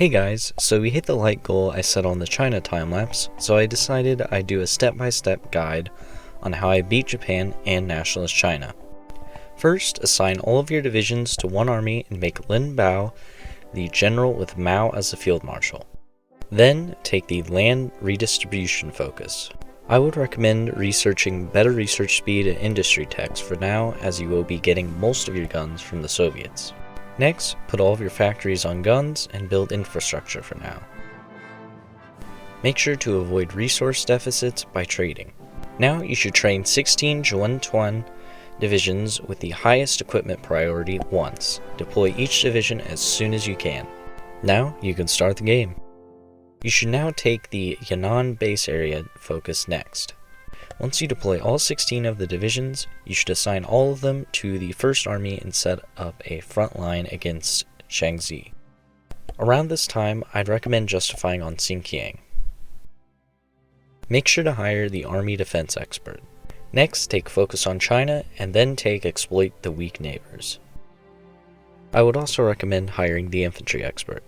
Hey guys, so we hit the light goal I set on the China time-lapse, so I decided I'd do a step-by-step guide on how I beat Japan and Nationalist China. First, assign all of your divisions to one army and make Lin Bao the general with Mao as the field marshal. Then, take the land redistribution focus. I would recommend researching better research speed and industry techs for now, as you will be getting most of your guns from the Soviets. Next, put all of your factories on guns and build infrastructure for now. Make sure to avoid resource deficits by trading. Now you should train 16 Zhuan divisions with the highest equipment priority once. Deploy each division as soon as you can. Now you can start the game. You should now take the Yan'an base area focus next. Once you deploy all 16 of the divisions, you should assign all of them to the 1st Army and set up a front line against Shaanxi. Around this time, I'd recommend justifying on Xinjiang. Make sure to hire the Army Defense Expert. Next, take focus on China, and then take exploit the weak neighbors. I would also recommend hiring the Infantry Expert.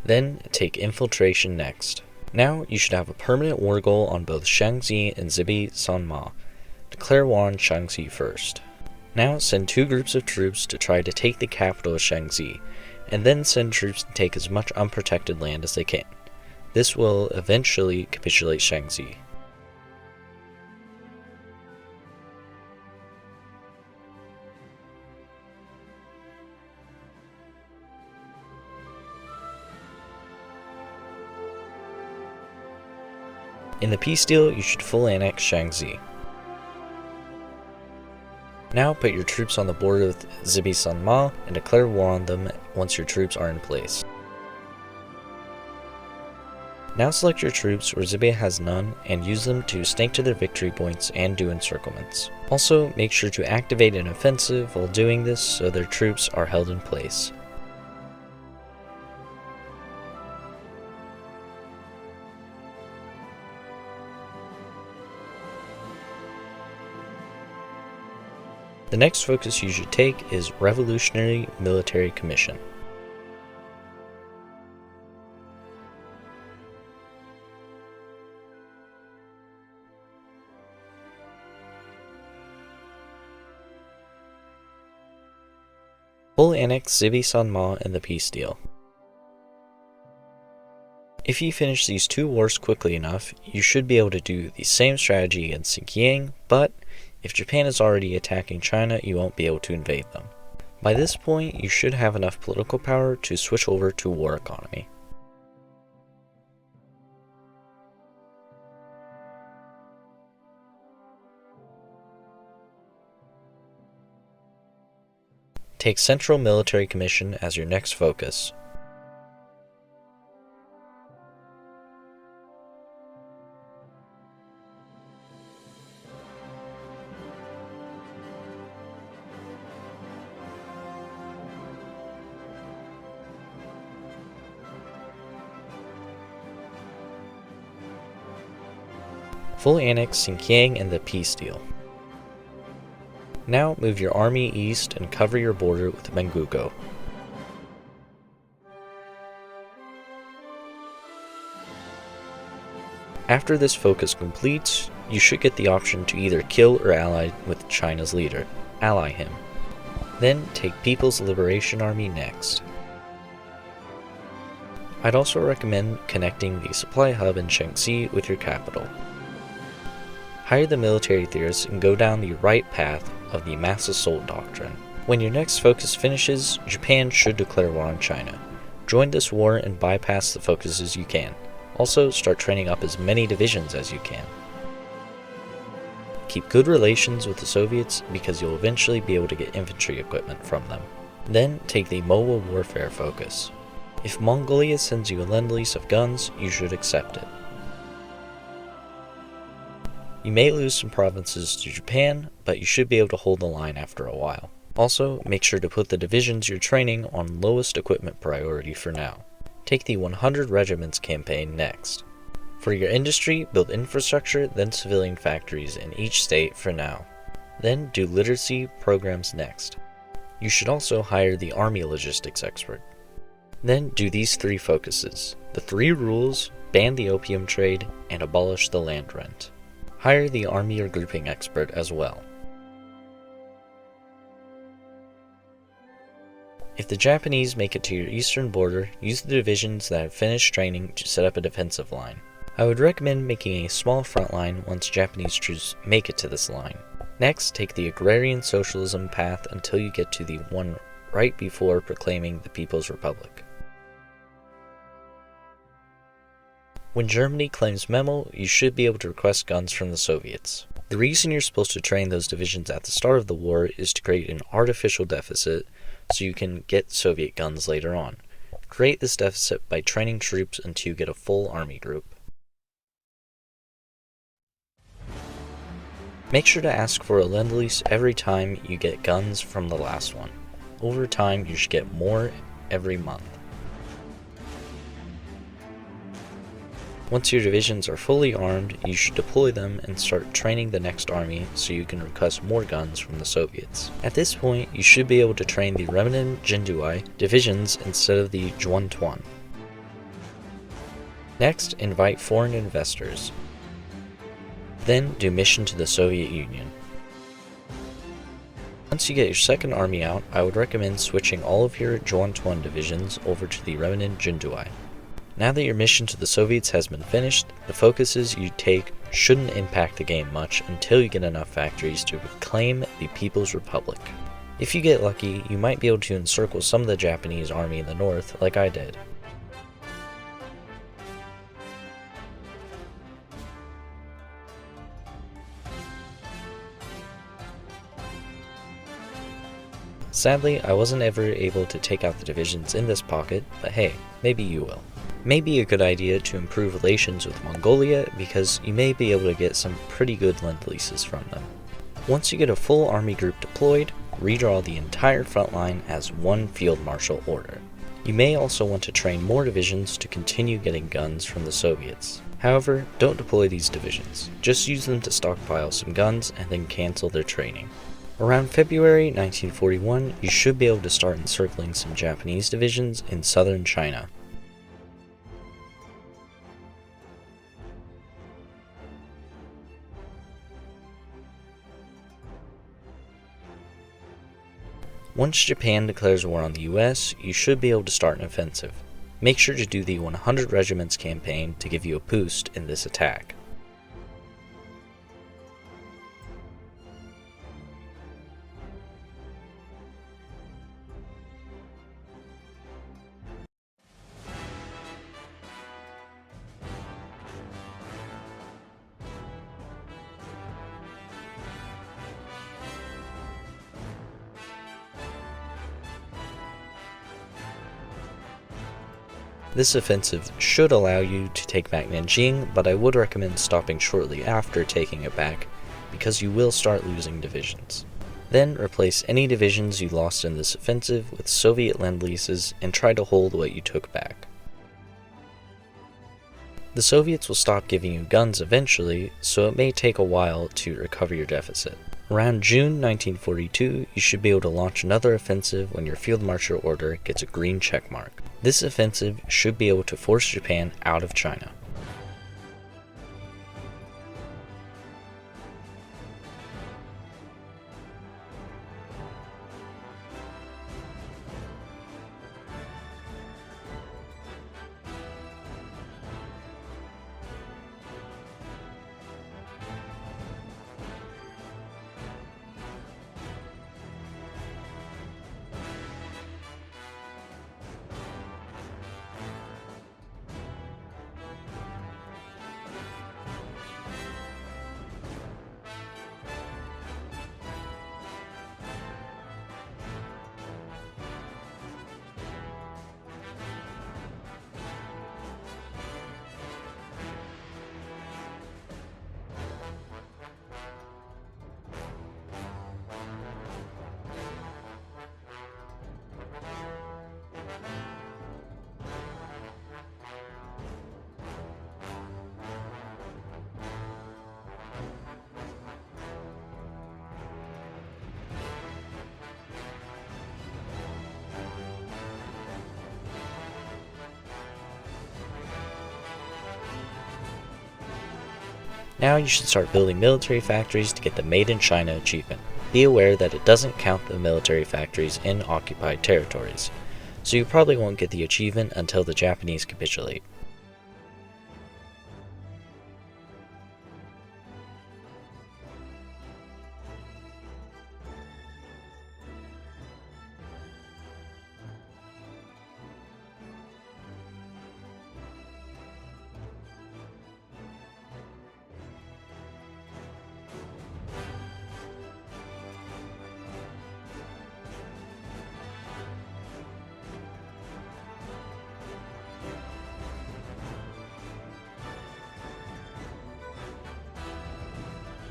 Then, take infiltration next. Now, you should have a permanent war goal on both Shaanxi and Zibi Sanma. Declare war on Shaanxi first. Now, send 2 groups of troops to try to take the capital of Shaanxi, and then send troops to take as much unprotected land as they can. This will eventually capitulate Shaanxi. In the peace deal, you should full annex Shaanxi. Now put your troops on the border with Zibi Sanma and declare war on them once your troops are in place. Now select your troops where Zibi has none and use them to snake to their victory points and do encirclements. Also, make sure to activate an offensive while doing this so their troops are held in place. The next focus you should take is Revolutionary Military Commission. Full annex Zibi Sanma and the peace deal. If you finish these 2 wars quickly enough, you should be able to do the same strategy against Xinjiang, but if Japan is already attacking China, you won't be able to invade them. By this point, you should have enough political power to switch over to war economy. Take Central Military Commission as your next focus. Full annex Xinjiang and the peace deal. Now move your army east and cover your border with Mengugo. After this focus completes, you should get the option to either kill or ally with China's leader. Ally him. Then take People's Liberation Army next. I'd also recommend connecting the supply hub in Shaanxi with your capital. Hire the military theorists and go down the right path of the mass assault doctrine. When your next focus finishes, Japan should declare war on China. Join this war and bypass the focuses you can. Also, start training up as many divisions as you can. Keep good relations with the Soviets because you'll eventually be able to get infantry equipment from them. Then take the mobile warfare focus. If Mongolia sends you a lend-lease of guns, you should accept it. You may lose some provinces to Japan, but you should be able to hold the line after a while. Also, make sure to put the divisions you're training on lowest equipment priority for now. Take the 100 regiments campaign next. For your industry, build infrastructure, then civilian factories in each state for now. Then do literacy programs next. You should also hire the Army logistics expert. Then do these 3 focuses: the 3 rules, ban the opium trade, and abolish the land rent. Hire the Army or grouping expert as well. If the Japanese make it to your eastern border, use the divisions that have finished training to set up a defensive line. I would recommend making a small front line once Japanese troops make it to this line. Next, take the agrarian socialism path until you get to the one right before proclaiming the People's Republic. When Germany claims Memel, you should be able to request guns from the Soviets. The reason you're supposed to train those divisions at the start of the war is to create an artificial deficit so you can get Soviet guns later on. Create this deficit by training troops until you get a full army group. Make sure to ask for a lend-lease every time you get guns from the last one. Over time, you should get more every month. Once your divisions are fully armed, you should deploy them and start training the next army so you can request more guns from the Soviets. At this point, you should be able to train the remnant Jinduai divisions instead of the Zhuantuan. Next, invite foreign investors. Then do mission to the Soviet Union. Once you get your second army out, I would recommend switching all of your Zhuantuan divisions over to the remnant Jinduai. Now that your mission to the Soviets has been finished, the focuses you take shouldn't impact the game much until you get enough factories to reclaim the People's Republic. If you get lucky, you might be able to encircle some of the Japanese army in the north, like I did. Sadly, I wasn't ever able to take out the divisions in this pocket, but hey, maybe you will. May be a good idea to improve relations with Mongolia because you may be able to get some pretty good lend-leases from them. Once you get a full army group deployed, redraw the entire front line as one field marshal order. You may also want to train more divisions to continue getting guns from the Soviets. However, don't deploy these divisions. Just use them to stockpile some guns and then cancel their training. Around February 1941, you should be able to start encircling some Japanese divisions in southern China. Once Japan declares war on the US, you should be able to start an offensive. Make sure to do the 100 Regiments campaign to give you a boost in this attack. This offensive should allow you to take back Nanjing, but I would recommend stopping shortly after taking it back, because you will start losing divisions. Then replace any divisions you lost in this offensive with Soviet lend-leases and try to hold what you took back. The Soviets will stop giving you guns eventually, so it may take a while to recover your deficit. Around June 1942, you should be able to launch another offensive when your field marshal order gets a green check mark. This offensive should be able to force Japan out of China. Now you should start building military factories to get the Made in China achievement. Be aware that it doesn't count the military factories in occupied territories, so you probably won't get the achievement until the Japanese capitulate.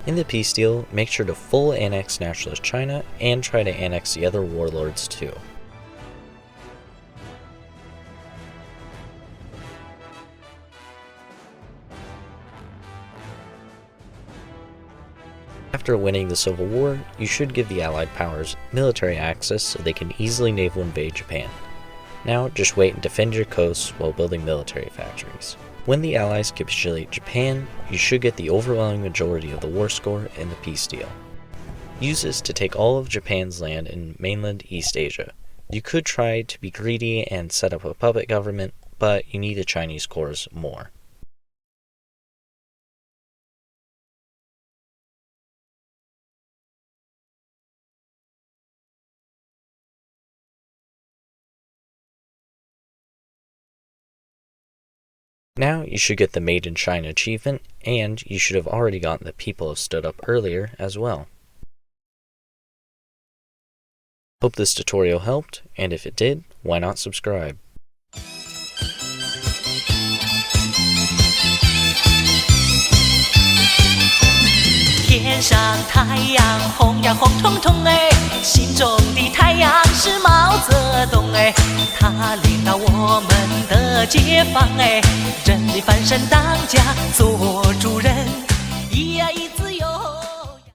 In the peace deal, make sure to full annex nationalist China and try to annex the other warlords too. After winning the Civil War, you should give the Allied powers military access so they can easily naval invade Japan. Now just wait and defend your coasts while building military factories. When the Allies capitulate Japan, you should get the overwhelming majority of the war score in the peace deal. Use this to take all of Japan's land in mainland East Asia. You could try to be greedy and set up a puppet government, but you need the Chinese cores more. Now you should get the Made in China achievement, and you should have already gotten the People Have Stood Up earlier as well. Hope this tutorial helped, and if it did, why not subscribe? 天上太阳红呀红彤彤哎，心中的太阳是毛泽东哎，他领导我们的解放哎，人民翻身当家做主人，一呀一自由。